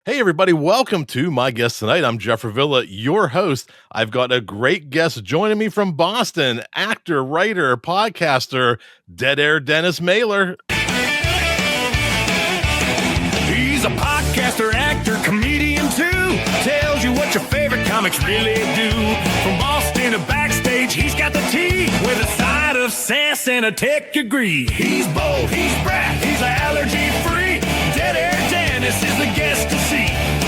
Hey, everybody, welcome to my guest tonight. I'm Jeff Revilla, your host. I've got a great guest joining me from Boston, actor, writer, podcaster, Deadair Dennis Maler. He's a podcaster, actor, comedian too. Tells you what your favorite comics really do. From Boston to backstage, he's got the tea with a side of sass and a tech degree. He's bold, he's brash, he's allergy free. Deadair Dennis is the guest to see.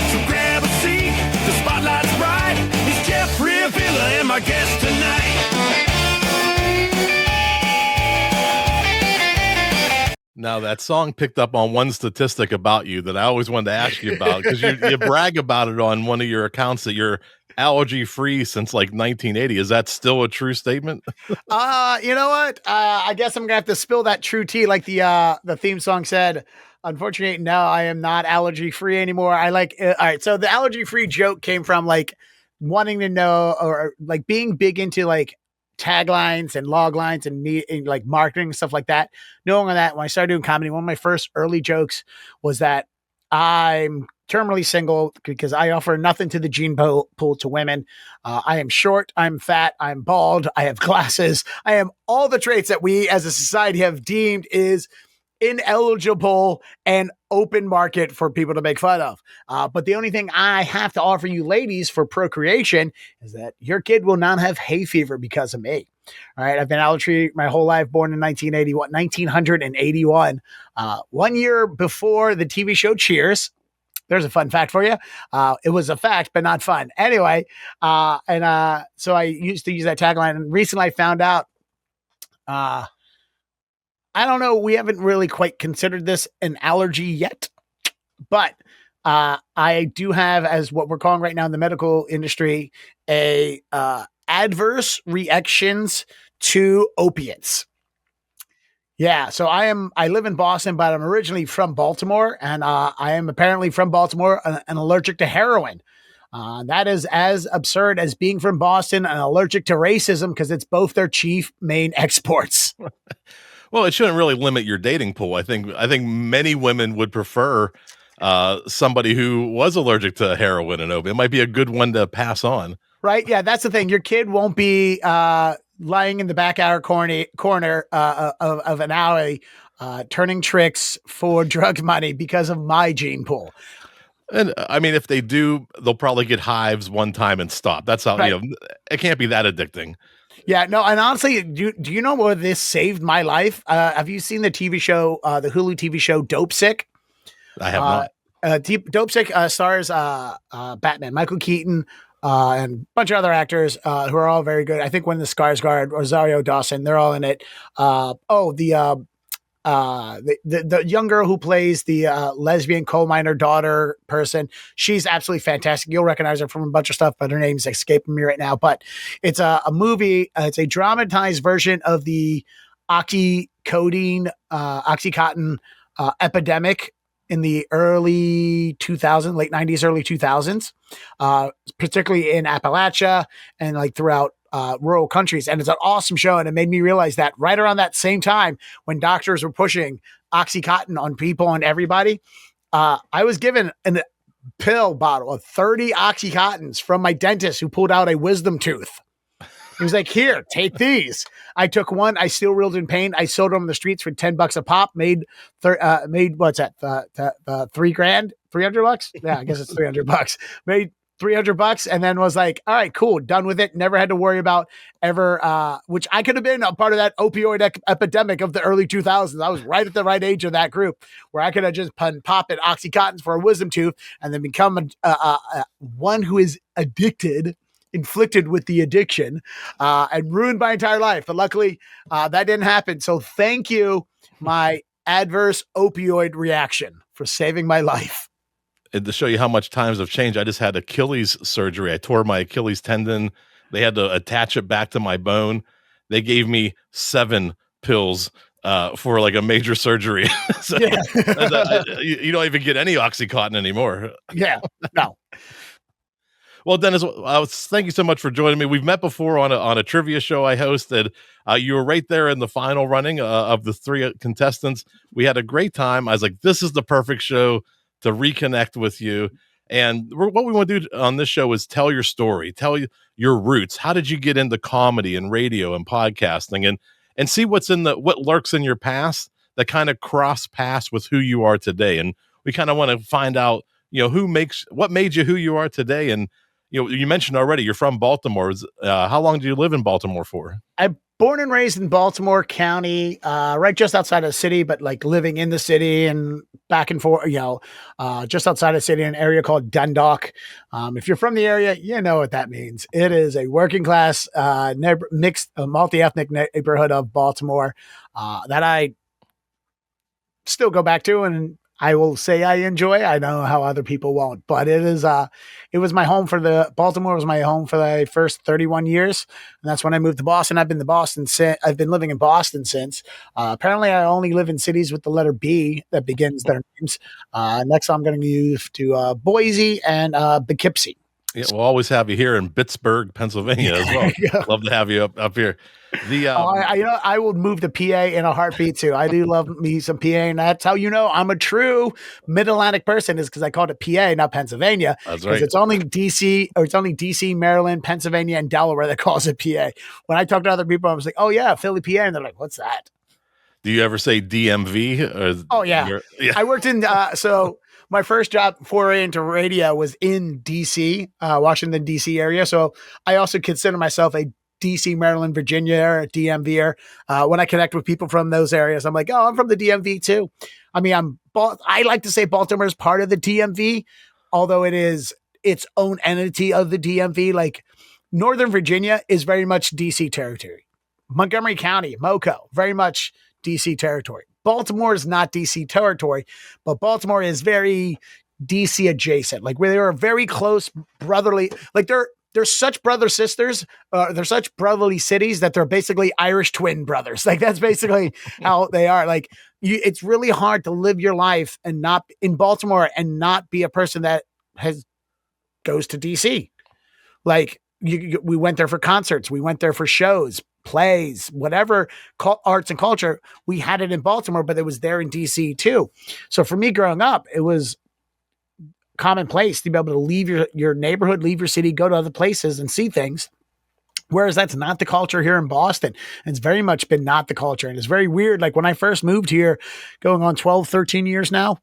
So grab a seat, the spotlight's bright. It's Jeff Revilla and my guest tonight. Now, that song picked up on one statistic about you that I always wanted to ask you about, because you brag about it on one of your accounts that you're allergy-free since like 1980. Is that still a true statement? You know what? I guess I'm gonna have to spill that true tea, like the theme song said. Unfortunately, no, I am not allergy-free anymore. All right. So the allergy-free joke came from like wanting to know, or like being big into like taglines and log lines and like marketing and stuff like that. Knowing that when I started doing comedy, one of my first early jokes was that I'm terminally single because I offer nothing to the gene pool to women. I am short, I'm fat, I'm bald, I have glasses. I am all the traits that we as a society have deemed is ineligible and open market for people to make fun of. But the only thing I have to offer you ladies for procreation is that your kid will not have hay fever because of me. All right. I've been allergy my whole life, born in 1981, 1 year before the TV show Cheers. There's a fun fact for you. It was a fact, but not fun. Anyway. So I used to use that tagline, and recently I found out, I don't know. We haven't really quite considered this an allergy yet, but I do have, as what we're calling right now in the medical industry, a adverse reactions to opiates. Yeah, so I live in Boston, but I'm originally from Baltimore, and I am apparently from Baltimore and allergic to heroin. That is as absurd as being from Boston and allergic to racism, because it's both their chief main exports. Well, it shouldn't really limit your dating pool. I think many women would prefer somebody who was allergic to heroin and opium. It might be a good one to pass on. Right? Yeah, that's the thing. Your kid won't be lying in the back corner of an alley turning tricks for drug money because of my gene pool. And I mean, if they do, they'll probably get hives one time and stop. That's how, right. It can't be that addicting. Yeah, no, and honestly, do you know where this saved my life? Have you seen the TV show, the Hulu TV show Dope Sick? I have not. Dope Sick stars Batman, Michael Keaton, and a bunch of other actors who are all very good. I think when the Skarsgård, Rosario Dawson, they're all in it. The young girl who plays the lesbian coal miner daughter person, she's absolutely fantastic. You'll recognize her from a bunch of stuff, but her name's escaping me right now. But it's a movie. It's a dramatized version of the Oxycontin epidemic in the early 2000s, late 90s, early 2000s, particularly in Appalachia and like throughout rural countries. And it's an awesome show. And it made me realize that right around that same time when doctors were pushing Oxycontin on people and everybody, I was given a pill bottle of 30 Oxycontins from my dentist who pulled out a wisdom tooth. He was like, here, take these. I took one. I still reeled in pain. I sold them on the streets for $10 a pop. Made what's that? $3,000, $300? Yeah, I guess it's $300. Made $300 and then was like, all right, cool, done with it. Never had to worry about ever, which I could have been a part of that opioid epidemic of the early 2000s. I was right at the right age of that group where I could have just pop at Oxycontins for a wisdom tooth and then become one who is inflicted with the addiction and ruined my entire life. But luckily that didn't happen. So thank you, my adverse opioid reaction, for saving my life. And to show you how much times have changed, I just had Achilles surgery. I tore my Achilles tendon. They had to attach it back to my bone. They gave me 7 pills for like a major surgery. So you don't even get any Oxycontin anymore. Yeah, no. Well, Dennis, thank you so much for joining me. We've met before on a trivia show I hosted. You were right there in the final running of the 3 contestants. We had a great time. I was like, this is the perfect show reconnect with you. And what we want to do on this show is tell your story, tell you your roots. How did you get into comedy and radio and podcasting, and see what lurks in your past that kind of cross paths with who you are today. And we kind of want to find out, what made you who you are today. And, you mentioned already you're from Baltimore. How long do you live in Baltimore for? I'm born and raised in Baltimore County, right just outside of the city, but like living in the city and back and forth, just outside of the city, an area called Dundalk. If you're from the area, you know what that means. It is a working class, mixed, multi-ethnic neighborhood of Baltimore that I still go back to, and I will say I enjoy. I know how other people won't, but it was my home Baltimore was my home for the first 31 years. And that's when I moved to Boston. I've been living in Boston since. Apparently I only live in cities with the letter B that begins their names. Next I'm going to move to Boise and Poughkeepsie. Yeah, we'll always have you here in Pittsburgh, Pennsylvania as well. Yeah. Love to have you up here. I will move to PA in a heartbeat too. I do love me some PA, and that's how I'm a true Mid-Atlantic person, is because I called it PA, not Pennsylvania. That's right. It's only DC, Maryland, Pennsylvania, and Delaware that calls it PA. When I talk to other people, I was like, "Oh yeah, Philly, PA," and they're like, "What's that?" Do you ever say DMV? Oh yeah. I worked in my first job foray into radio was in DC, Washington, DC area. So I also consider myself a DC, Maryland, Virginia, or DMV. When I connect with people from those areas, I'm like, oh, I'm from the DMV too. I mean, I like to say Baltimore is part of the DMV, although it is its own entity of the DMV. Like Northern Virginia is very much DC territory. Montgomery County, MoCo, very much DC territory. Baltimore is not DC territory, but Baltimore is very DC adjacent. Like where they are very close brotherly, like they're such brother sisters. They're such brotherly cities that they're basically Irish twin brothers. Like that's basically how they are. Like it's really hard to live your life and not in Baltimore and not be a person that goes to DC. Like we went there for concerts. We went there for shows, plays, whatever arts and culture. We had it in Baltimore, but it was there in DC too. So for me growing up, it was commonplace to be able to leave your neighborhood, leave your city, go to other places and see things. Whereas that's not the culture here in Boston. It's very much been not the culture. And it's very weird. Like when I first moved here, going on 12, 13 years now,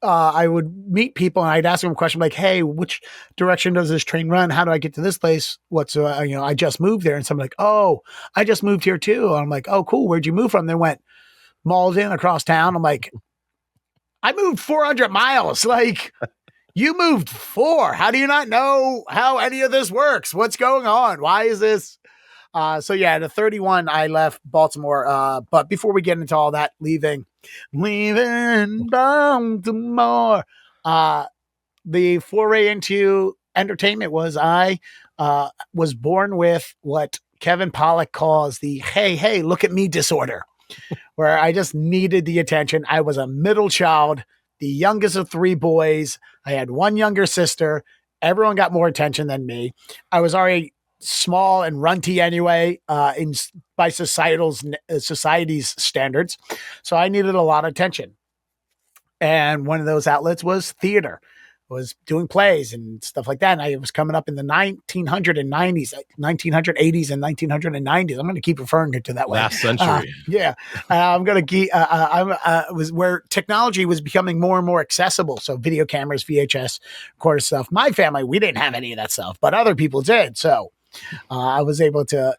I would meet people and I'd ask them a question like, hey, which direction does this train run? How do I get to this place? I just moved there. And someone like, oh, I just moved here too. And I'm like, oh, cool. Where'd you move from? They went Malden across town. I'm like, I moved 400 miles. Like you moved 4. How do you not know how any of this works? What's going on? Why is this? So yeah, at 31, I left Baltimore. But before we get into all that, leaving Baltimore, the foray into entertainment was I was born with what Kevin Pollak calls the hey, look at me disorder, where I just needed the attention. I was a middle child, the youngest of 3 boys. I had 1 younger sister. Everyone got more attention than me. I was already small and runty anyway, by society's standards. So I needed a lot of attention. And one of those outlets was theater. I was doing plays and stuff like that. And I was coming up in the 1980s and 1990s. I'm going to keep referring to that way. Last century. I'm going to was where technology was becoming more and more accessible. So video cameras, VHS, recorder stuff. My family, we didn't have any of that stuff, but other people did. So I was able to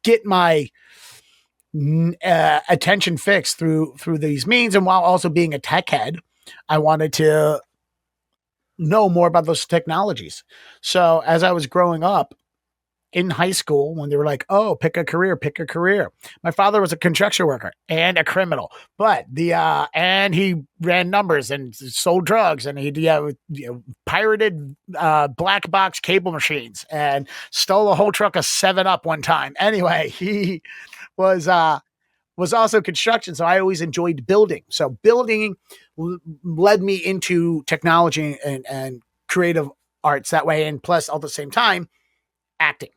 get my attention fixed through these means. And while also being a tech head, I wanted to know more about those technologies. So as I was growing up in high school, when they were like, oh, pick a career. My father was a construction worker and a criminal, but and he ran numbers and sold drugs, and he pirated black box cable machines and stole a whole truck of 7-Up one time. Anyway, he was also construction. So I always enjoyed building. So building led me into technology and creative arts that way. And plus, all at the same time, acting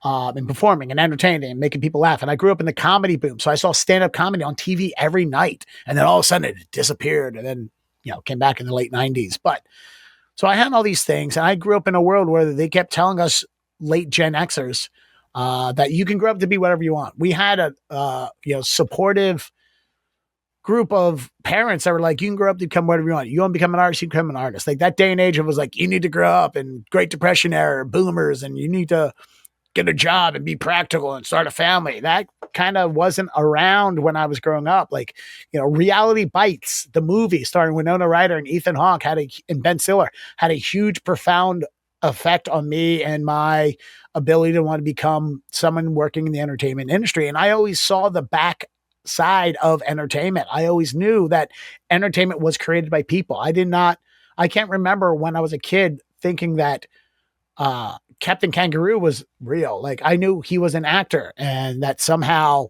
and performing and entertaining and making people laugh. And I grew up in the comedy boom. So I saw stand-up comedy on TV every night. And then all of a sudden it disappeared. And then came back in the late 90s. But so I had all these things, and I grew up in a world where they kept telling us late Gen Xers that you can grow up to be whatever you want. We had a supportive group of parents that were like, you can grow up to become whatever you want. You want to become an artist, you can become an artist. Like that day and age, it was like, you need to grow up in Great Depression era, boomers, and you need to get a job and be practical and start a family. That kind of wasn't around when I was growing up. Like, Reality Bites, the movie starring Winona Ryder and Ethan Hawke and Ben Stiller had a huge, profound effect on me and my ability to want to become someone working in the entertainment industry. And I always saw the back side of entertainment. I always knew that entertainment was created by people. I can't remember when I was a kid thinking that Captain Kangaroo was real. Like I knew he was an actor and that somehow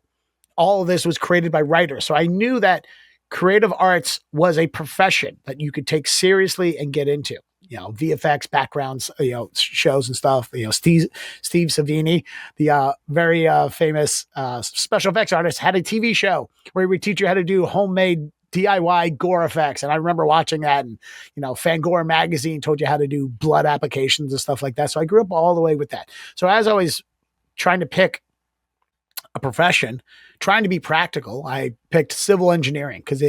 all of this was created by writers. So I knew that creative arts was a profession that you could take seriously and get into. VFX backgrounds, shows and stuff. Steve Savini, the very famous special effects artist, had a TV show where he would teach you how to do homemade DIY gore effects. And I remember watching that, and Fangora magazine told you how to do blood applications and stuff like that. So I grew up all the way with that. So as I was trying to pick a profession, trying to be practical, I picked civil engineering because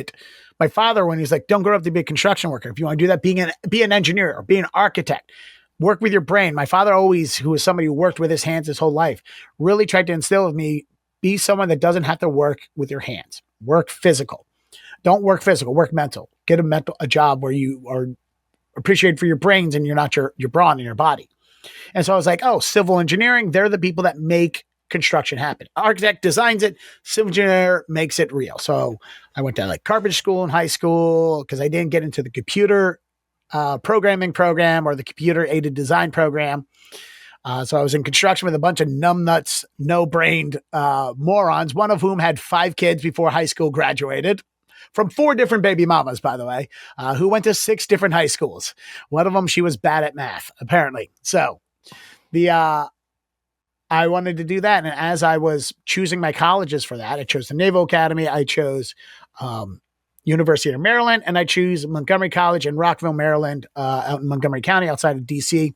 my father, when he's like, don't grow up to be a construction worker. If you want to do that, be an engineer or be an architect, work with your brain. My father always, who was somebody who worked with his hands his whole life, really tried to instill with me, be someone that doesn't have to work with your hands, work physical. Don't work physical, work mental. Get a job where you are appreciated for your brains and you're not your brawn and your body. And so I was like, oh, civil engineering, they're the people that make construction happen. Architect designs it, civil engineer makes it real. So I went to carpentry school in high school because I didn't get into the computer programming program or the computer aided design program. So I was in construction with a bunch of numbnuts, no-brained morons, one of whom had 5 kids before high school graduated. From 4 different baby mamas, by the way, who went to 6 different high schools. One of them, she was bad at math, apparently. So I wanted to do that. And as I was choosing my colleges for that, I chose the Naval Academy, I chose University of Maryland, and I chose Montgomery College in Rockville, Maryland, out in Montgomery County, outside of DC,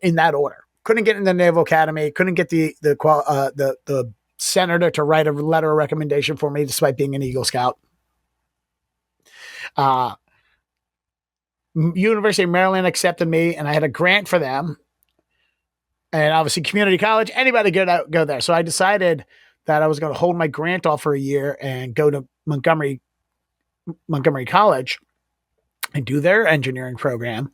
in that order. Couldn't get in the Naval Academy, couldn't get the senator to write a letter of recommendation for me, despite being an Eagle Scout. University of Maryland accepted me, and I had a grant for them. And obviously community college, anybody go there. So I decided that I was going to hold my grant off for a year and go to Montgomery College and do their engineering program.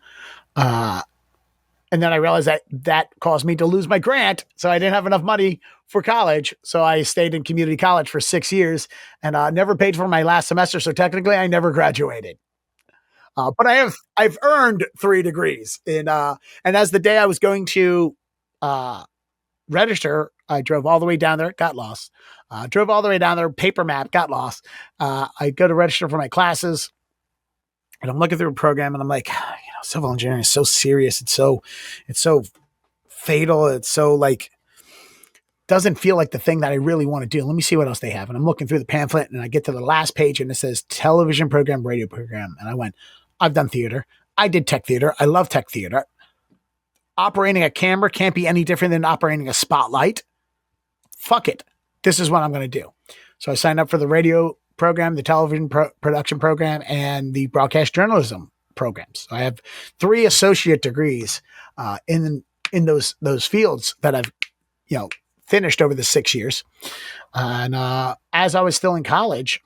And then I realized that caused me to lose my grant. So I didn't have enough money for college. So I stayed in community college for 6 years and never paid for my last semester. So technically I never graduated. But I've earned 3 degrees and as the day I was going to register, I drove all the way down there, got lost, drove all the way down there, paper map, got lost. I go to register for my classes and I'm looking through a program and I'm like, civil engineering is so serious. It's so fatal. It's so doesn't feel like the thing that I really want to do. Let me see what else they have. And I'm looking through the pamphlet and I get to the last page and it says television program, radio program. And I went, I've done theater. I did tech theater. I love tech theater. Operating a camera can't be any different than operating a spotlight. Fuck it. This is what I'm going to do. So I signed up for the radio program, the television production program, and the broadcast journalism programs. So I have 3 associate degrees in those fields that I've finished over the 6 years. And as I was still in college,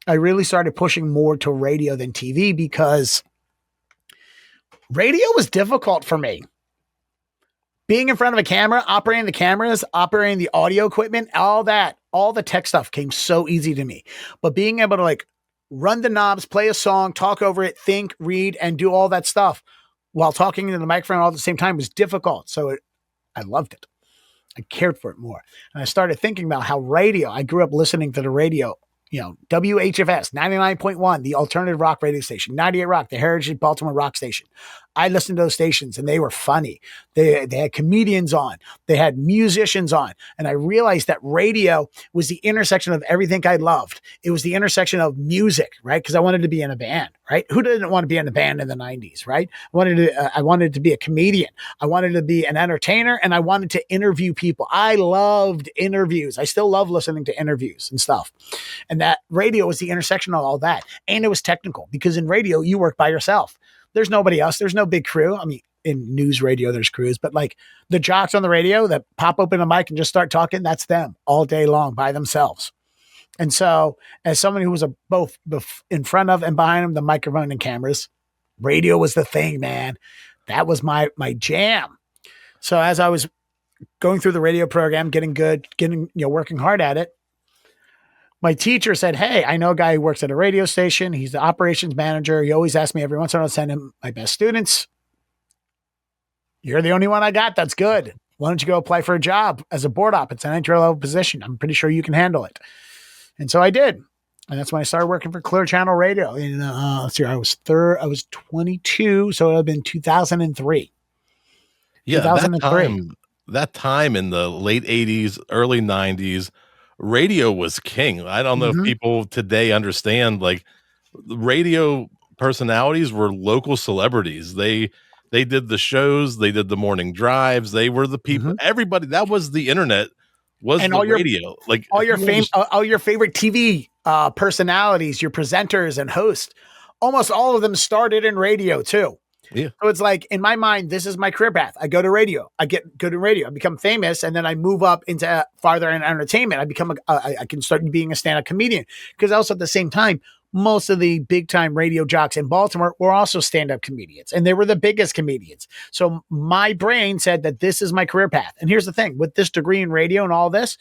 I really started pushing more to radio than TV because radio was difficult for me. Being in front of a camera, operating the cameras, operating the audio equipment, all the tech stuff came so easy to me. But being able to run the knobs, play a song, talk over it, think, read, and do all that stuff while talking into the microphone all at the same time was difficult. So I loved it. I cared for it more. And I started thinking about how radio, I grew up listening to the radio, WHFS 99.1, the alternative rock radio station, 98 Rock, the Heritage Baltimore rock station, I listened to those stations and they were funny. They had comedians on, they had musicians on. And I realized that radio was the intersection of everything I loved. It was the intersection of music, right? Because I wanted to be in a band, right? Who didn't want to be in a band in the 90s, right? I wanted to be a comedian. I wanted to be an entertainer, and I wanted to interview people. I loved interviews. I still love listening to interviews and stuff. And that radio was the intersection of all that. And it was technical, because in radio, you work by yourself. There's nobody else. There's no big crew. I mean, in news radio, there's crews, but like the jocks on the radio that pop open a mic and just start talking, that's them all day long by themselves. And so as someone who was both in front of and behind them, the microphone and cameras, radio was the thing, man. That was my jam. So as I was going through the radio program, getting good, working hard at it, my teacher said, hey, I know a guy who works at a radio station. He's the operations manager. He always asks me every once in a while to send him my best students. You're the only one I got. That's good. Why don't you go apply for a job as a board op? It's an entry-level position. I'm pretty sure you can handle it. And so I did. And that's when I started working for Clear Channel Radio. And let's see, I was 22, so it would have been 2003. Yeah, 2003. That time in the late 80s, early 90s, radio was king. I don't know if people today understand, like, radio personalities were local celebrities. They did the shows, they did the morning drives, they were the people. Everybody, that was the internet, was and the radio. Like all your favorite TV personalities, your presenters and hosts, almost all of them started in radio too. Yeah. So it's like, in my mind, this is my career path. I go to radio. I get good in radio. I become famous, and then I move up into farther in entertainment. I become I can start being a stand-up comedian, because also at the same time, most of the big-time radio jocks in Baltimore were also stand-up comedians, and they were the biggest comedians. So my brain said that this is my career path. And here's the thing: with this degree in radio and all this,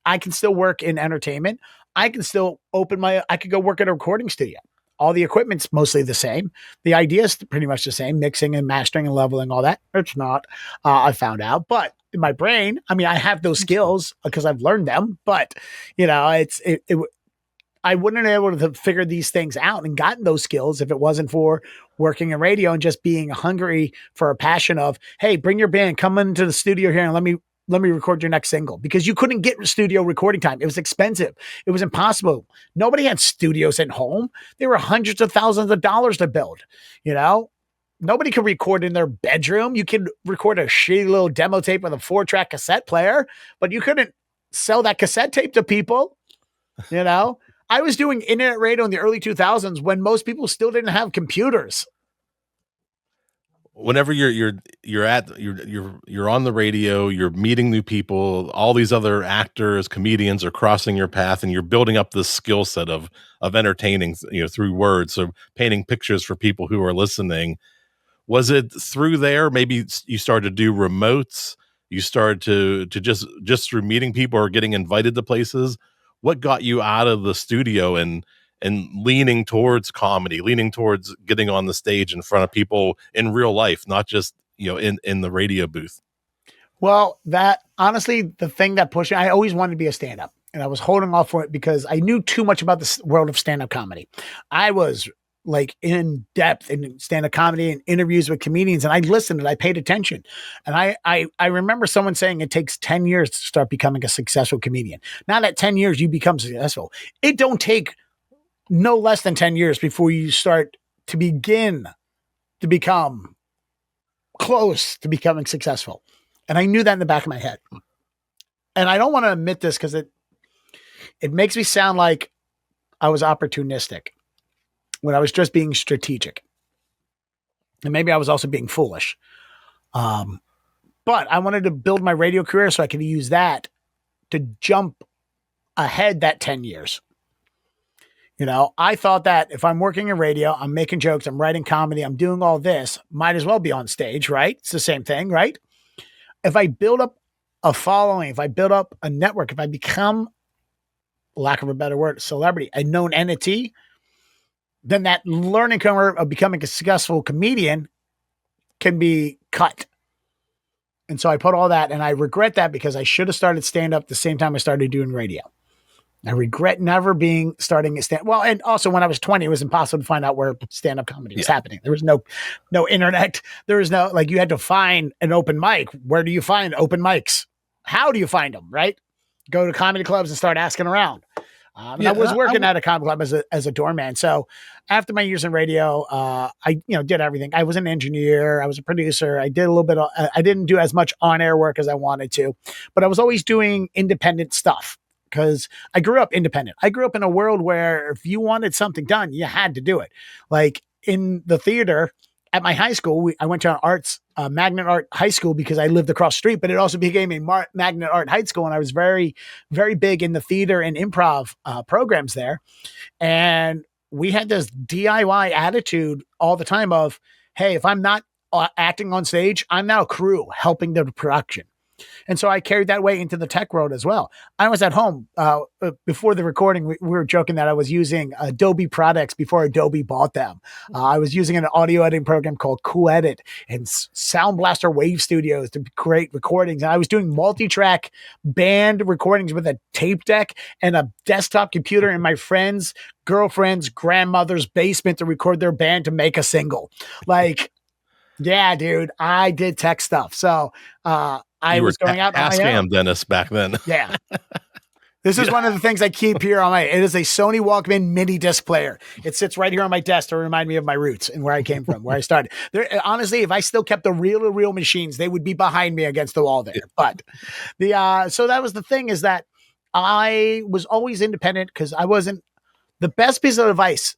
I can still work in entertainment. I can still I could go work at a recording studio. All the equipment's mostly the same. The idea is pretty much the same, mixing and mastering and leveling, all that. It's not, I found out. But in my brain, I mean, I have those skills because I've learned them. But, I wouldn't have been able to figure these things out and gotten those skills if it wasn't for working in radio and just being hungry for a passion of, hey, bring your band, come into the studio here and let me record your next single, because you couldn't get studio recording time. It was expensive. It was impossible. Nobody had studios at home. They were hundreds of thousands of dollars to build. Nobody could record in their bedroom. You could record a shitty little demo tape with a 4-track cassette player, but you couldn't sell that cassette tape to people. I was doing internet radio in the early 2000s when most people still didn't have computers. Whenever you're on the radio, you're meeting new people, all these other actors, comedians are crossing your path, and you're building up this skill set of entertaining, through words, so painting pictures for people who are listening. Was it through there? Maybe you started to do remotes. You started to just through meeting people or getting invited to places. What got you out of the studio and leaning towards comedy, leaning towards getting on the stage in front of people in real life, not just, in the radio booth? Well, that honestly, the thing that pushed me, I always wanted to be a stand-up, and I was holding off for it because I knew too much about the world of stand-up comedy. I was like in depth in stand-up comedy and interviews with comedians, and I listened and I paid attention. And I remember someone saying it takes 10 years to start becoming a successful comedian. Not at 10 years, you become successful. It don't take no less than 10 years before you start to begin to become close to becoming successful. And I knew that in the back of my head. And I don't want to admit this because it makes me sound like I was opportunistic when I was just being strategic. And maybe I was also being foolish. But I wanted to build my radio career so I could use that to jump ahead that 10 years. I thought that if I'm working in radio, I'm making jokes, I'm writing comedy, I'm doing all this, might as well be on stage, right? It's the same thing, right? If I build up a following, if I build up a network, if I become, lack of a better word, celebrity, a known entity, then that learning curve of becoming a successful comedian can be cut. And so I put all that, and I regret that because I should have started stand-up the same time I started doing radio. I regret never starting a well, and also when I was 20, it was impossible to find out where stand-up comedy was happening. There was no internet. There was no, like, you had to find an open mic. Where do you find open mics? How do you find them? Right? Go to comedy clubs and start asking around. I was working at a comedy club as a doorman. So after my years in radio, I did everything. I was an engineer. I was a producer. I did a little bit of, I didn't do as much on-air work as I wanted to, but I was always doing independent stuff because I grew up independent. I grew up in a world where if you wanted something done, you had to do it. Like in the theater at my high school, I went to an magnet art high school because I lived across the street, but it also became a magnet art high school. And I was very, very big in the theater and improv programs there. And we had this DIY attitude all the time of, hey, if I'm not acting on stage, I'm now crew helping the production. And so I carried that way into the tech world as well. I was at home before the recording. We were joking that I was using Adobe products before Adobe bought them. I was using an audio editing program called Cool Edit and Sound Blaster Wave Studios to create recordings. And I was doing multi-track band recordings with a tape deck and a desktop computer in my friend's girlfriend's grandmother's basement to record their band to make a single. Like, yeah, dude, I did tech stuff. So, I was going out on my own. Dennis back then. Yeah. This is one of the things I keep here on it is a Sony Walkman mini disc player. It sits right here on my desk to remind me of my roots and where I came from, where I started. Honestly, if I still kept the real machines, they would be behind me against the wall there. But so that was the thing, is that I was always independent because I wasn't. The best piece of advice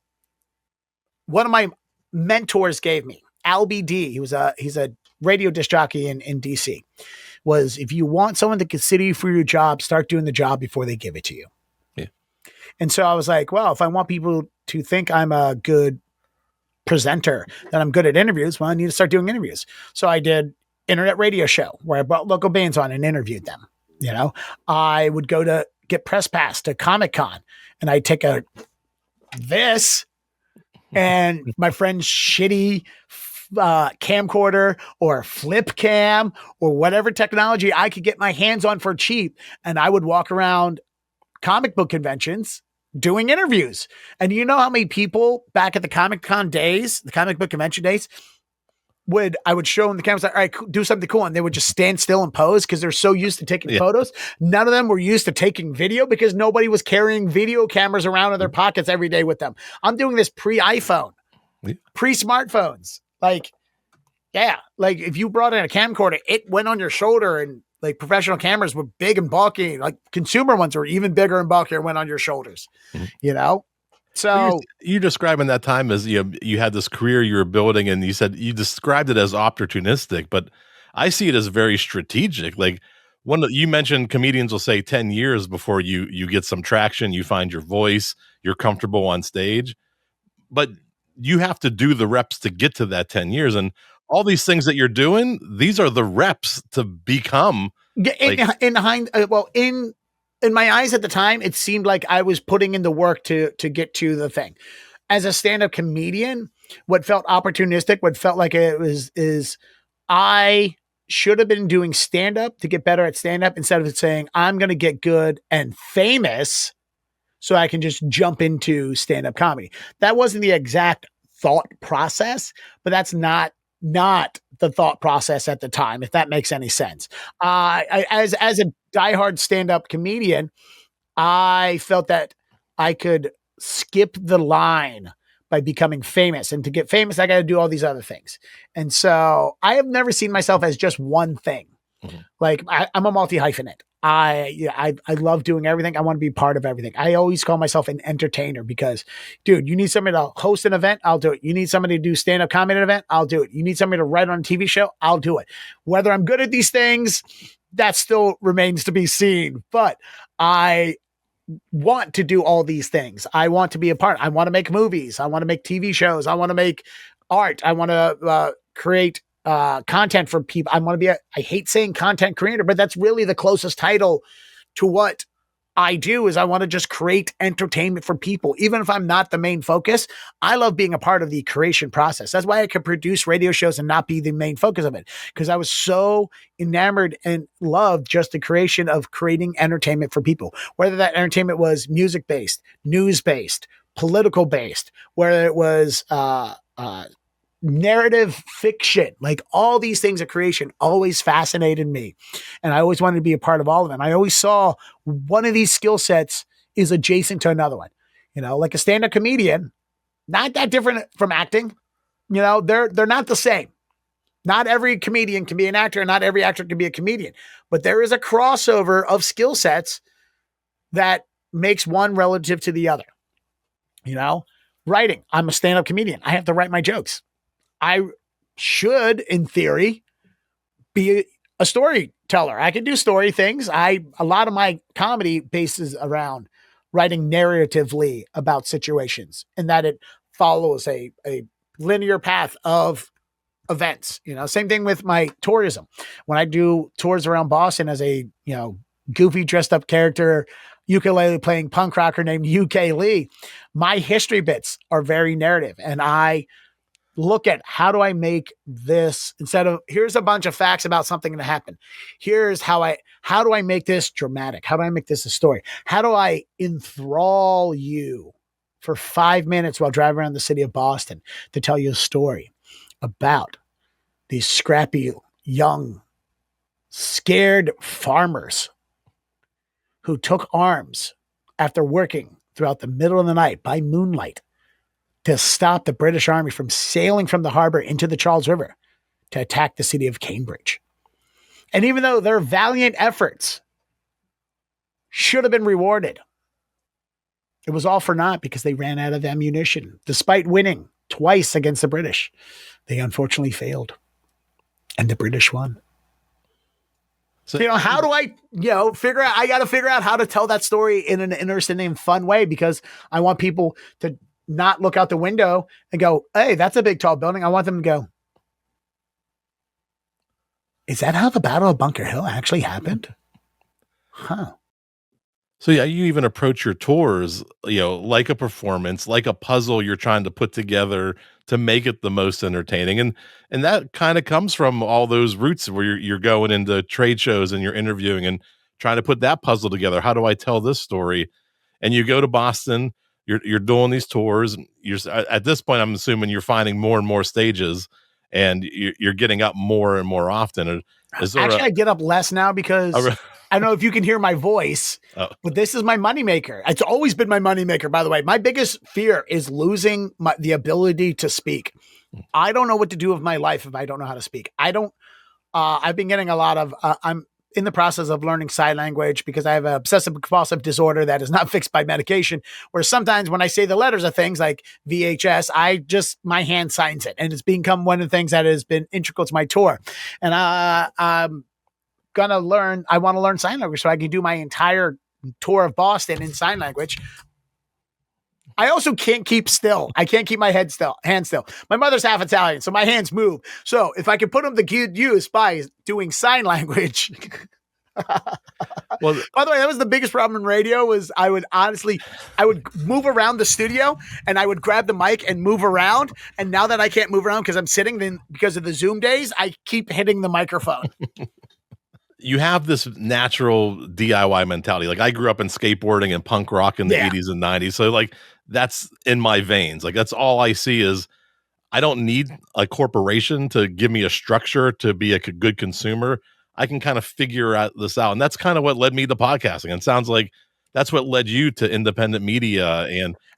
one of my mentors gave me, Al BD, he's a radio disc jockey in DC, was, if you want someone to consider you for your job, start doing the job before they give it to you. Yeah. And so I was like, well, if I want people to think I'm a good presenter, that I'm good at interviews, well, I need to start doing interviews. So I did internet radio show where I brought local bands on and interviewed them. You know, I would go to get press pass to Comic-Con and I'd take this and my friend's shitty camcorder or flip cam or whatever technology I could get my hands on for cheap. And I would walk around comic book conventions doing interviews. And you know how many people back at the Comic-Con days, the comic book convention days, I would show them the cameras, like, all right, do something cool. And they would just stand still and pose because they're so used to taking photos. None of them were used to taking video because nobody was carrying video cameras around in their pockets every day with them. I'm doing this pre-iPhone, pre-smartphones. Like, yeah, like if you brought in a camcorder, it went on your shoulder, and like professional cameras were big and bulky. Like consumer ones were even bigger and bulkier, went on your shoulders, you know? So you're describing that time as, you had this career you were building, and you said you described it as opportunistic, but I see it as very strategic. Like you mentioned comedians will say 10 years before you get some traction, you find your voice, you're comfortable on stage, but you have to do the reps to get to that 10 years. And all these things that you're doing, these are the reps to become. In my eyes at the time, it seemed like I was putting in the work to get to the thing. As a stand-up comedian, what felt opportunistic, what felt like it was, is I should have been doing stand-up to get better at stand-up instead of saying, I'm going to get good and famous so I can just jump into stand-up comedy. That wasn't the exact thought process, but that's not the thought process at the time, if that makes any sense. As a diehard stand-up comedian, I felt that I could skip the line by becoming famous. And to get famous, I got to do all these other things. And so I have never seen myself as just one thing. Mm-hmm. Like I'm a multi-hyphenate. I love doing everything. I want to be part of everything. I always call myself an entertainer because, dude, you need somebody to host an event, I'll do it. You need somebody to do stand-up comedy event, I'll do it. You need somebody to write on a TV show, I'll do it. Whether I'm good at these things, that still remains to be seen. But I want to do all these things. I want to be a part. I want to make movies. I want to make TV shows. I want to make art. I want to create content for people. I want to be I hate saying content creator, but that's really the closest title to what I do is I want to just create entertainment for people. Even if I'm not the main focus, I love being a part of the creation process. That's why I could produce radio shows and not be the main focus of it, because I was so enamored and loved just the creation of creating entertainment for people, whether that entertainment was music-based, news-based, political-based, whether it was narrative fiction, like all these things of creation always fascinated me. And I always wanted to be a part of all of them. I always saw one of these skill sets is adjacent to another one, like a stand-up comedian, not that different from acting. They're not the same. Not every comedian can be an actor and not every actor can be a comedian, but there is a crossover of skill sets that makes one relative to the other. Writing. I'm a stand-up comedian. I have to write my jokes. I should, in theory, be a storyteller. I can do story things. A lot of my comedy bases around writing narratively about situations, and that it follows a linear path of events. Same thing with my tourism. When I do tours around Boston as a, goofy dressed up character, ukulele playing punk rocker named UK Lee, my history bits are very narrative. And I look at how do I make this, instead of here's a bunch of facts about something that happened. Here's how do I make this dramatic? How do I make this a story? How do I enthrall you for 5 minutes while driving around the city of Boston to tell you a story about these scrappy, young, scared farmers who took arms after working throughout the middle of the night by moonlight to stop the British Army from sailing from the harbor into the Charles River to attack the city of Cambridge. And even though their valiant efforts should have been rewarded, it was all for naught because they ran out of ammunition. Despite winning twice against the British, they unfortunately failed. And the British won. So, how do I, figure out, I got to figure out how to tell that story in an interesting and fun way, because I want people to not look out the window and go, hey, that's a big, tall building. I want them to go, is that how the Battle of Bunker Hill actually happened? Huh. So yeah, you even approach your tours, like a performance, like a puzzle you're trying to put together to make it the most entertaining. And that kind of comes from all those roots where you're going into trade shows and you're interviewing and trying to put that puzzle together. How do I tell this story? And you go to Boston, you're doing these tours. At this point, I'm assuming you're finding more and more stages and you're getting up more and more often. I get up less now because I don't know if you can hear my voice, but this is my moneymaker. It's always been my moneymaker, by the way. My biggest fear is losing the ability to speak. I don't know what to do with my life if I don't know how to speak. I've been getting a lot of, I'm in the process of learning sign language because I have an obsessive compulsive disorder that is not fixed by medication, where sometimes when I say the letters of things like VHS, my hand signs it. And it's become one of the things that has been integral to my tour. And I'm going to learn, I want to learn sign language so I can do my entire tour of Boston in sign language. I also can't keep still. I can't keep my hand still. My mother's half Italian, so my hands move. So if I could put them to good use by doing sign language. Well, by the way, that was the biggest problem in radio was I would move around the studio and I would grab the mic and move around. And now that I can't move around because I'm sitting, then because of the Zoom days, I keep hitting the microphone. You have this natural DIY mentality. Like I grew up in skateboarding and punk rock in the 80s and 90s. So like that's in my veins. Like that's all I see is I don't need a corporation to give me a structure to be a good consumer. I can kind of figure this out. And that's kind of what led me to podcasting. And it sounds like that's what led you to independent media.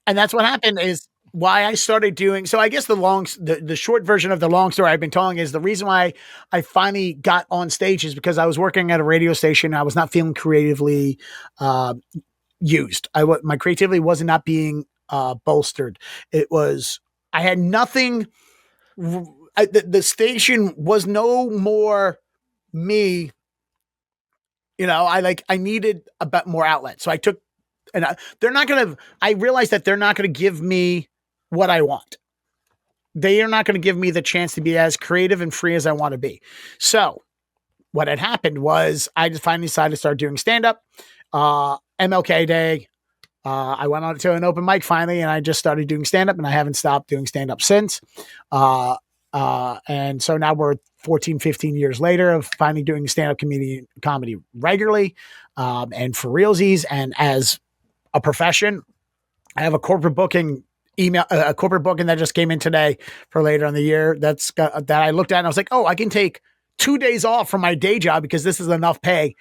And that's what happened is why I started doing. So I guess the short version of the long story I've been telling is the reason why I finally got on stage is because I was working at a radio station. I was not feeling creatively used. My creativity was not being bolstered. I had nothing. The station was no more me. I needed a bit more outlet. So I took, and I realized that they're not going to give me what I want. They are not going to give me the chance to be as creative and free as I want to be. So what had happened was I just finally decided to start doing stand-up. MLK Day, I went on to an open mic finally, and I just started doing stand-up, and I haven't stopped doing stand-up since. And so now we're 14, 15 years later of finally doing stand-up comedy regularly, and for realsies. And as a profession, I have a corporate booking that just came in today for later in the year. That I looked at and I was like, oh, I can take 2 days off from my day job because this is enough pay.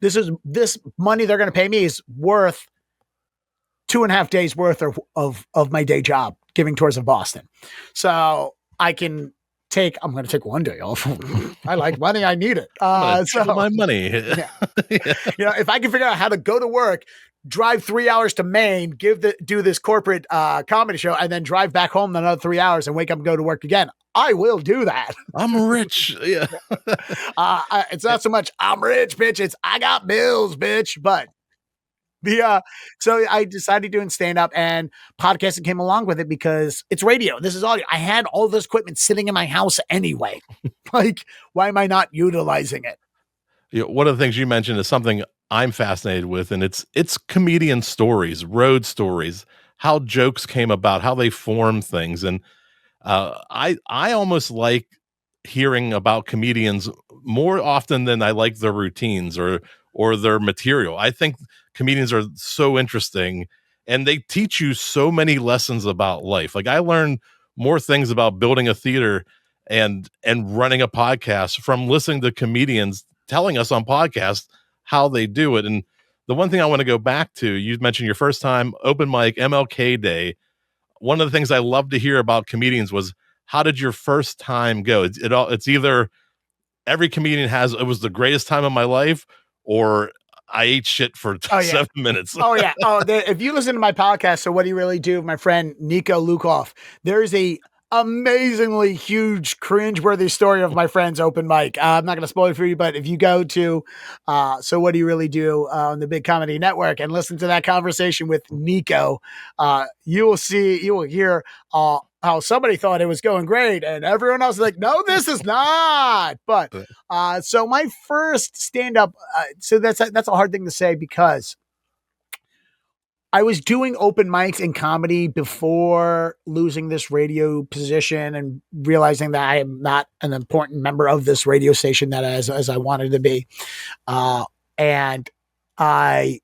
This money they're going to pay me is worth 2.5 days worth of my day job giving tours of Boston. So I'm going to take 1 day off. I like money. I need it. So my money. Yeah. If I can figure out how to go to work, drive 3 hours to Maine, do this corporate comedy show, and then drive back home another 3 hours and wake up and go to work again, I will do that. I'm rich. Yeah. It's not so much I'm rich, bitch. It's I got bills, bitch. But so I decided doing stand-up, and podcasting came along with it because it's radio. This is audio. I had all this equipment sitting in my house anyway. Like, why am I not utilizing it? One of the things you mentioned is something I'm fascinated with, and it's comedian stories, road stories, how jokes came about, how they form things. And I almost like hearing about comedians more often than I like their routines or their material. I think comedians are so interesting, and they teach you so many lessons about life. Like, I learned more things about building a theater and running a podcast from listening to comedians telling us on podcasts how they do it. And the one thing I want to go back to, you mentioned your first time open mic, MLK Day. One of the things I love to hear about comedians was, how did your first time go? It's either every comedian has, it was the greatest time of my life, or I ate shit for 7 minutes. Oh, yeah. If you listen to my podcast, So What Do You Really Do, my friend Nico Lukoff, there is a amazingly huge cringeworthy story of my friend's open mic. I'm not going to spoil it for you, but if you go to So What Do You Really Do on the Big Comedy Network and listen to that conversation with Nico, you will hear how somebody thought it was going great and everyone else is like, no, this is not. But so my first stand-up, so that's a hard thing to say because I was doing open mics and comedy before losing this radio position and realizing that I am not an important member of this radio station that as I wanted to be. And I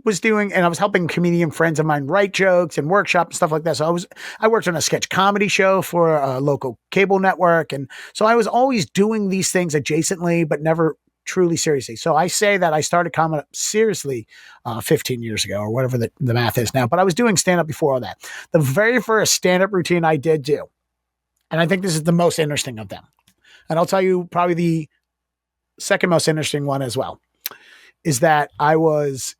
was helping comedian friends of mine write jokes and workshop and stuff like that. So I worked on a sketch comedy show for a local cable network. And so I was always doing these things adjacently, but never truly seriously. So I say that I started comedy seriously 15 years ago or whatever the math is now, but I was doing stand-up before all that. The very first stand-up routine I did do, and I think this is the most interesting of them, and I'll tell you probably the second most interesting one as well, is that I was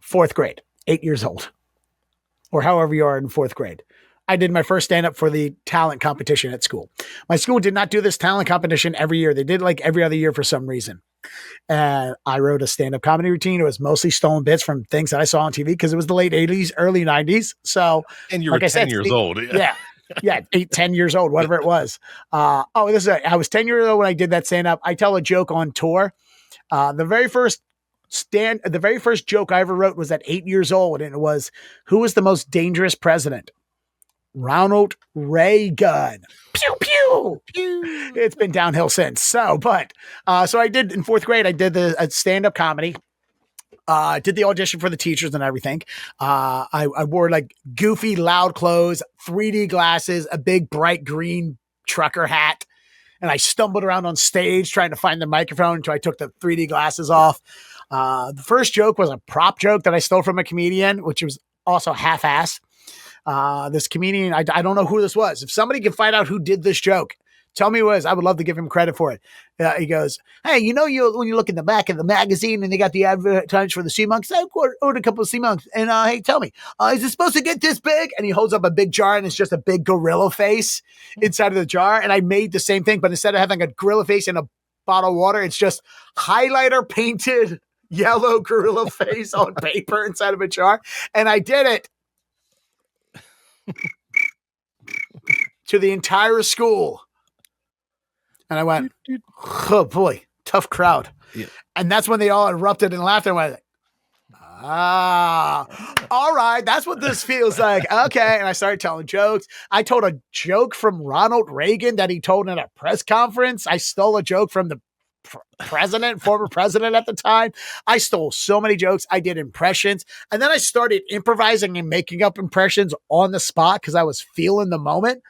4th grade, 8 years old, or however you are in 4th grade. I did my first stand-up for the talent competition at school. My school did not do this talent competition every year. They did like every other year for some reason. And I wrote a stand-up comedy routine. It was mostly stolen bits from things that I saw on TV because it was the late 80s, early 90s. So, and you were 10 years old. Yeah, 8, 10 years old, whatever it was. I was 10 years old when I did that stand-up. I tell a joke on tour. The very first joke I ever wrote was at 8 years old, and it was, who was the most dangerous president? Ronald Reagan. Pew, pew, pew. It's been downhill since. So I did in 4th grade, I did the stand-up comedy. Did the audition for the teachers and everything. I wore like goofy, loud clothes, 3D glasses, a big bright green trucker hat. And I stumbled around on stage trying to find the microphone until I took the 3D glasses off. The first joke was a prop joke that I stole from a comedian, which was also half-assed. This comedian, I don't know who this was. If somebody can find out who did this joke, tell me who it was. I would love to give him credit for it. He goes, hey, when you look in the back of the magazine and they got the advertisement for the sea monks, I ordered a couple of sea monks. And hey, tell me, is it supposed to get this big? And he holds up a big jar and it's just a big gorilla face inside of the jar. And I made the same thing, but instead of having a gorilla face in a bottle of water, it's just highlighter painted yellow gorilla face on paper inside of a jar. And I did it to the entire school. And I went, oh boy, tough crowd. Yeah. And that's when they all erupted and laughed. And I went, All right. That's what this feels like. Okay. And I started telling jokes. I told a joke from Ronald Reagan that he told in a press conference. I stole a joke from the former president at the time. I stole so many jokes. I did impressions. And then I started improvising and making up impressions on the spot because I was feeling the moment.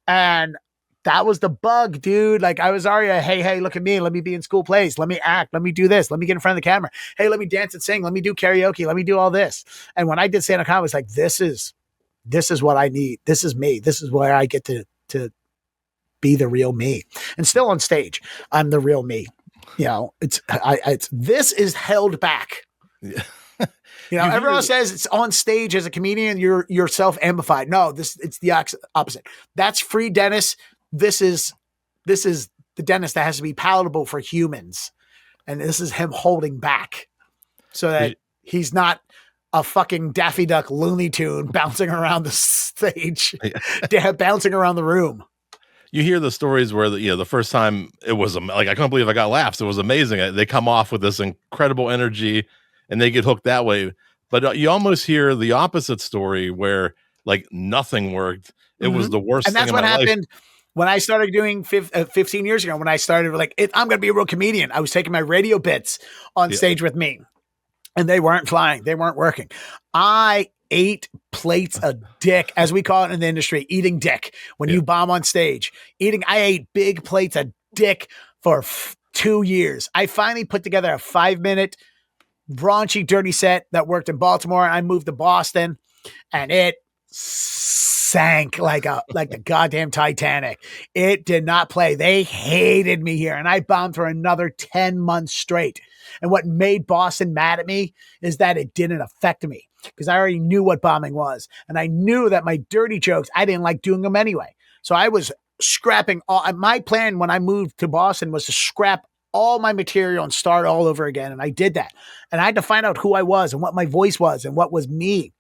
And that was the bug, dude. Like I was already, hey, look at me. Let me be in school plays. Let me act. Let me do this. Let me get in front of the camera. Hey, let me dance and sing. Let me do karaoke. Let me do all this. And when I did stand-up comedy, I was like, this is what I need. This is me. This is where I get to be the real me. And still on stage, I'm the real me. You know, this is held back. Yeah. You know, everyone says it's on stage as a comedian, you're self-amplified. No, it's the opposite. That's free Dennis. This is the Dennis that has to be palatable for humans. And this is him holding back so that he's not a fucking Daffy Duck Looney Tune bouncing around the stage, bouncing around the room. You hear the stories where the first time it was like, I can't believe I got laughs. It was amazing. They come off with this incredible energy and they get hooked that way. But you almost hear the opposite story where like nothing worked. It was the worst. And that's what happened when I started doing 15 years ago, when I started like, I'm going to be a real comedian. I was taking my radio bits on stage with me and they weren't flying. They weren't working. I ate plates of dick, as we call it in the industry, eating dick. When you bomb on stage, I ate big plates of dick for 2 years. I finally put together a 5-minute raunchy, dirty set that worked in Baltimore. I moved to Boston and it sank like the goddamn Titanic. It did not play. They hated me here. And I bombed for another 10 months straight. And what made Boston mad at me is that it didn't affect me because I already knew what bombing was. And I knew that my dirty jokes, I didn't like doing them anyway. So I was scrapping my plan when I moved to Boston was to scrap all my material and start all over again. And I did that. And I had to find out who I was and what my voice was and what was me.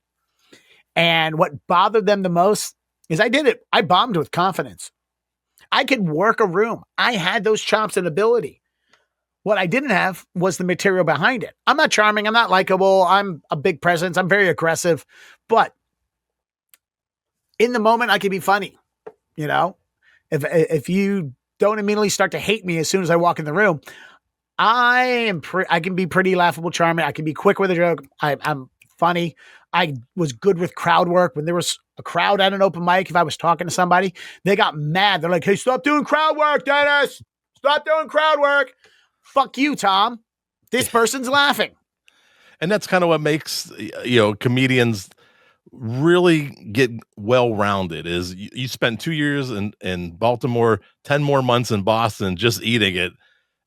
And what bothered them the most is I did it. I bombed with confidence. I could work a room. I had those chops and ability. What I didn't have was the material behind it. I'm not charming. I'm not likable. I'm a big presence. I'm very aggressive. But in the moment, I can be funny. You know, if you don't immediately start to hate me as soon as I walk in the room, I can be pretty laughable, charming. I can be quick with a joke. I'm funny. I was good with crowd work. When there was a crowd at an open mic, if I was talking to somebody, they got mad. They're like, hey, stop doing crowd work, Dennis. Stop doing crowd work. Fuck you, Tom. This person's laughing. And that's kind of what makes, comedians really get well-rounded is you spent 2 years in Baltimore, 10 more months in Boston, just eating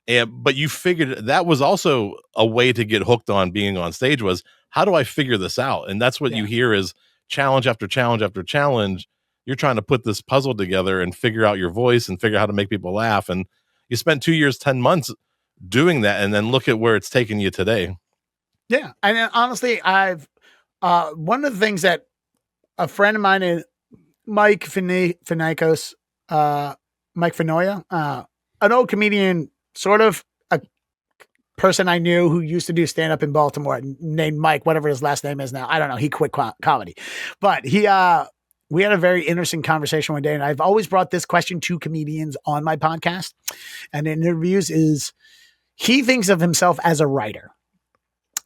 it. But you figured that was also a way to get hooked on being on stage was, how do I figure this out? And that's what you hear is challenge after challenge after challenge. You're trying to put this puzzle together and figure out your voice and figure out how to make people laugh. And you spent 2 years, 10 months doing that. And then look at where it's taken you today. Yeah. And honestly, I've, one of the things that a friend of mine, Mike Finakos, Mike Finoya, an old comedian, sort of a person I knew who used to do stand-up in Baltimore named Mike, whatever his last name is now. I don't know. He quit comedy, but we had a very interesting conversation one day. And I've always brought this question to comedians on my podcast and in interviews is he thinks of himself as a writer.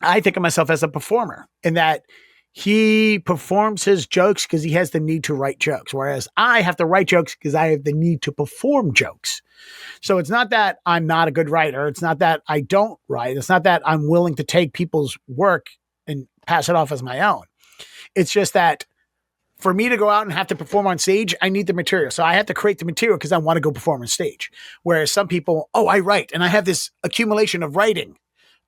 I think of myself as a performer in that he performs his jokes because he has the need to write jokes. Whereas I have to write jokes because I have the need to perform jokes. So it's not that I'm not a good writer. It's not that I don't write. It's not that I'm willing to take people's work and pass it off as my own. It's just that for me to go out and have to perform on stage, I need the material. So I have to create the material because I want to go perform on stage. Whereas some people, I write and I have this accumulation of writing.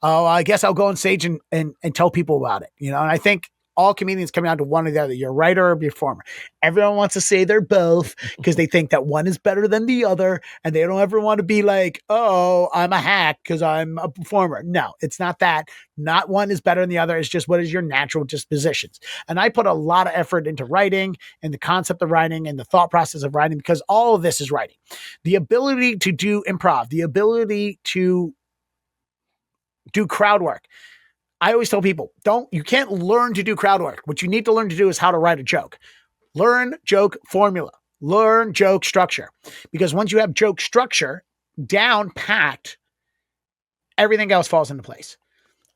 Oh, I guess I'll go on stage and tell people about it. And I think all comedians come down to one or the other. You're a writer or a performer. Everyone wants to say they're both because they think that one is better than the other. And they don't ever want to be like, oh, I'm a hack because I'm a performer. No, it's not that. Not one is better than the other. It's just what is your natural dispositions. And I put a lot of effort into writing and the concept of writing and the thought process of writing because all of this is writing. The ability to do improv, the ability to do crowd work. I always tell people, you can't learn to do crowd work. What you need to learn to do is how to write a joke. Learn joke formula, learn joke structure, because once you have joke structure down packed, everything else falls into place.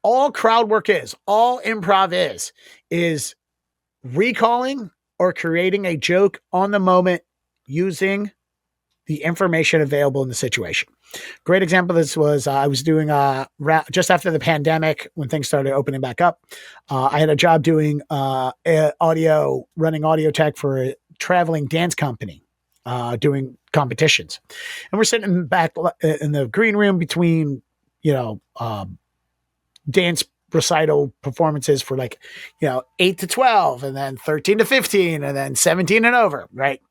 All crowd work all improv is recalling or creating a joke on the moment using the information available in the situation. Great example of this was I was doing just after the pandemic when things started opening back up. I had a job doing running audio tech for a traveling dance company, doing competitions, and we're sitting back in the green room between dance recital performances for 8 to 12, and then 13 to 15, and then 17 and over, right?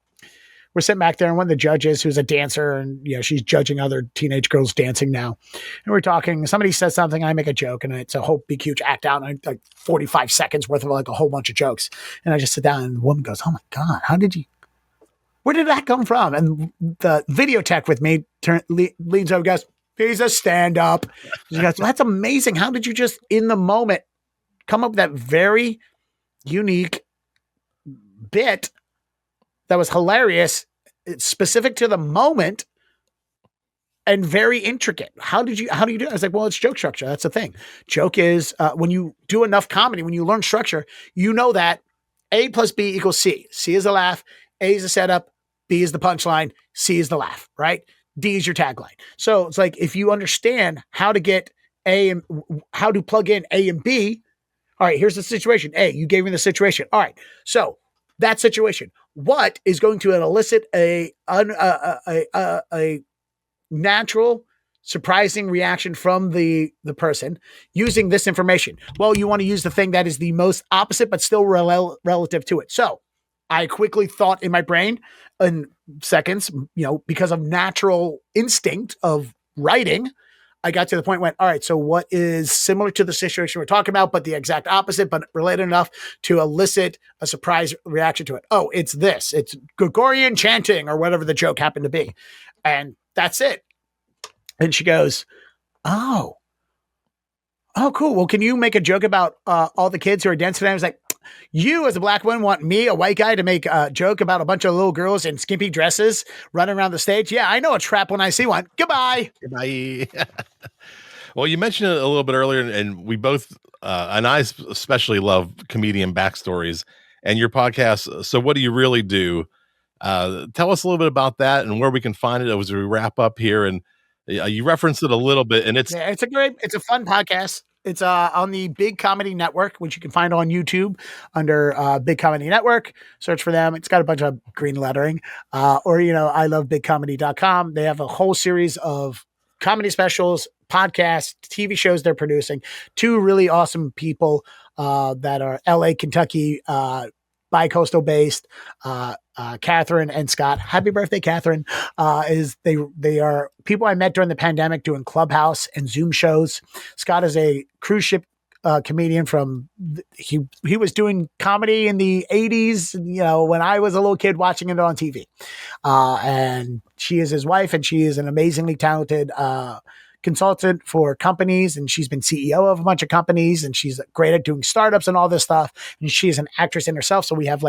We're sitting back there, and one of the judges, who's a dancer, and she's judging other teenage girls dancing now, and we're talking. Somebody says something, I make a joke, and it's a whole big huge act out, and 45 seconds worth of a whole bunch of jokes. And I just sit down, and the woman goes, "Oh my God, where did that come from?" And the video tech with me leans over and goes, "He's a stand-up." She goes, "That's amazing. How did you just in the moment come up with that very unique bit that was hilarious, specific to the moment, and very intricate? How do you do it?" I was like, "Well, it's joke structure. That's the thing. Joke is when you do enough comedy, when you learn structure, you know that A plus B equals C. C is a laugh, A is a setup, B is the punchline, C is the laugh, right? D is your tagline." So it's like, if you understand how to get how to plug in A and B. All right, here's the situation. A, you gave me the situation. All right, so that situation, what is going to elicit a natural, surprising reaction from the person using this information? Well, you want to use the thing that is the most opposite, but still relative to it. So I quickly thought in my brain in seconds, because of natural instinct of writing, I got to the point when, all right, so what is similar to the situation we're talking about, but the exact opposite, but related enough to elicit a surprise reaction to it? Oh, it's this. It's Gregorian chanting or whatever the joke happened to be. And that's it. And she goes, oh, cool. Well, can you make a joke about all the kids who are dancing? And I was like, you as a black woman want me, a white guy, to make a joke about a bunch of little girls in skimpy dresses running around the stage? Yeah, I know a trap when I see one. Goodbye. Goodbye. Well, you mentioned it a little bit earlier, and we both, and I especially love comedian backstories and your podcast. So what do you really do? Tell us a little bit about that and where we can find it as we wrap up here. And you referenced it a little bit, and it's a fun podcast. It's on the Big Comedy Network, which you can find on YouTube under Big Comedy Network. Search for them. It's got a bunch of green lettering. Or, ilovebigcomedy.com. They have a whole series of comedy specials, podcasts, TV shows they're producing. Two really awesome people that are LA, Kentucky, bi-coastal based, Catherine and Scott. Happy birthday, Catherine. They are people I met during the pandemic doing Clubhouse and Zoom shows. Scott is a cruise ship comedian he was doing comedy in the 80s, when I was a little kid watching it on TV. And she is his wife, and she is an amazingly talented consultant for companies, and she's been CEO of a bunch of companies, and she's great at doing startups and all this stuff. And she is an actress in herself. So we have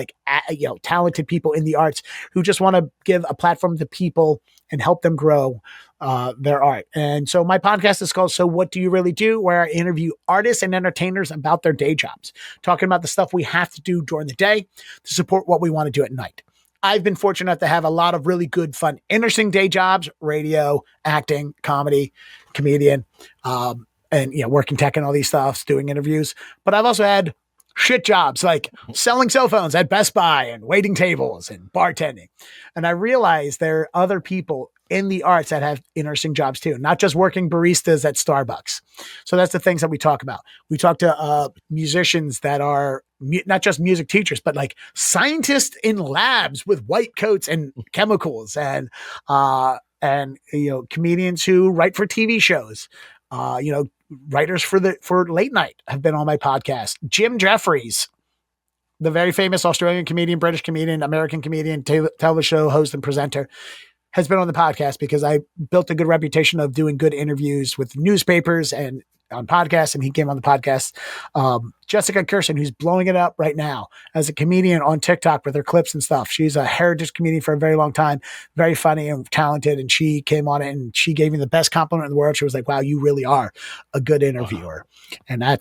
talented people in the arts who just want to give a platform to people and help them grow their art. And so my podcast is called So What Do You Really Do?, where I interview artists and entertainers about their day jobs, talking about the stuff we have to do during the day to support what we want to do at night. I've been fortunate to have a lot of really good, fun, interesting day jobs: radio, acting, comedy, comedian, and working tech and all these stuffs, doing interviews. But I've also had shit jobs like selling cell phones at Best Buy and waiting tables and bartending. And I realized there are other people in the arts that have interesting jobs too, not just working baristas at Starbucks. So that's the things that we talk about. We talk to musicians that are not just music teachers, but like scientists in labs with white coats and chemicals, and comedians who write for TV shows. Writers for late night have been on my podcast. Jim Jeffries, the very famous Australian comedian, British comedian, American comedian, television show host and presenter, has been on the podcast because I built a good reputation of doing good interviews with newspapers and on podcasts, and he came on the podcast. Jessica Kirsten, who's blowing it up right now as a comedian on TikTok with her clips and stuff. She's a heritage comedian for a very long time, very funny and talented. And she came on it and she gave me the best compliment in the world. She was like, wow, you really are a good interviewer. And I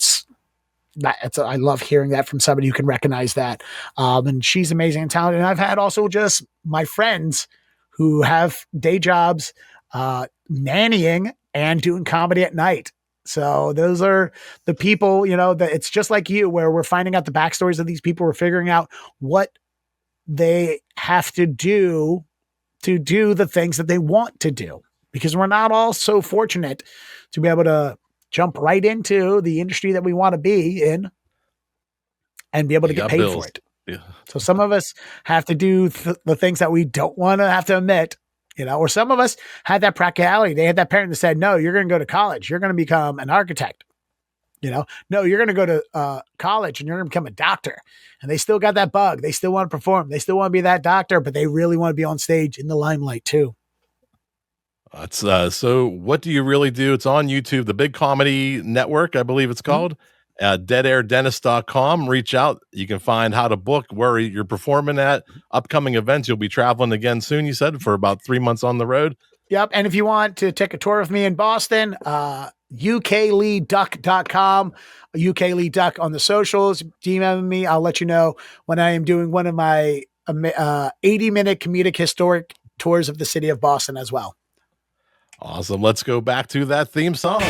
love hearing that from somebody who can recognize that. And she's amazing and talented. And I've had also just my friends who have day jobs, nannying and doing comedy at night. So those are the people, that it's just like you, where we're finding out the backstories of these people. We're figuring out what they have to do the things that they want to do, because we're not all so fortunate to be able to jump right into the industry that we want to be in and be able to get paid for it. Yeah. So some of us have to do the things that we don't want to have to admit, or some of us had that practicality. They had that parent that said, no, you're going to go to college. You're going to become an architect. No, you're going to go to college and you're going to become a doctor. And they still got that bug. They still want to perform. They still want to be that doctor, but they really want to be on stage in the limelight too. That's so what do you really do? It's on YouTube, the Big Comedy Network, I believe it's called. Deadairdennis.com. Reach out. You can find how to book, where you're performing at, upcoming events. You'll be traveling again soon, you said, for about 3 months on the road. Yep. And if you want to take a tour with me in Boston, ukleeduck.com, ukleeduck on the socials. DM me. I'll let you know when I am doing one of my 80-minute comedic historic tours of the city of Boston as well. Awesome. Let's go back to that theme song.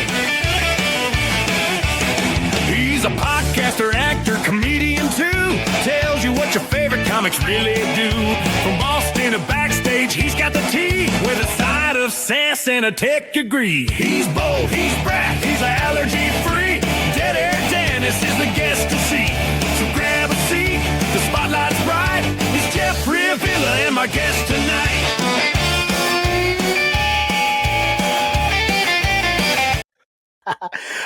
He's a podcaster, actor, comedian too. Tells you what your favorite comics really do. From Boston to backstage, he's got the tea with a side of sass and a tech degree. He's bold, he's brash, he's allergy free. Deadair Dennis is the guest to see. So grab a seat, the spotlight's bright. It's Jeff Revilla and my guest tonight.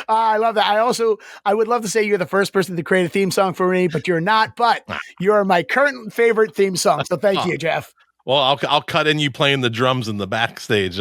I love that. I would love to say you're the first person to create a theme song for me, but you're not. But you're my current favorite theme song. So thank you, Jeff. Well, I'll cut in you playing the drums in the backstage.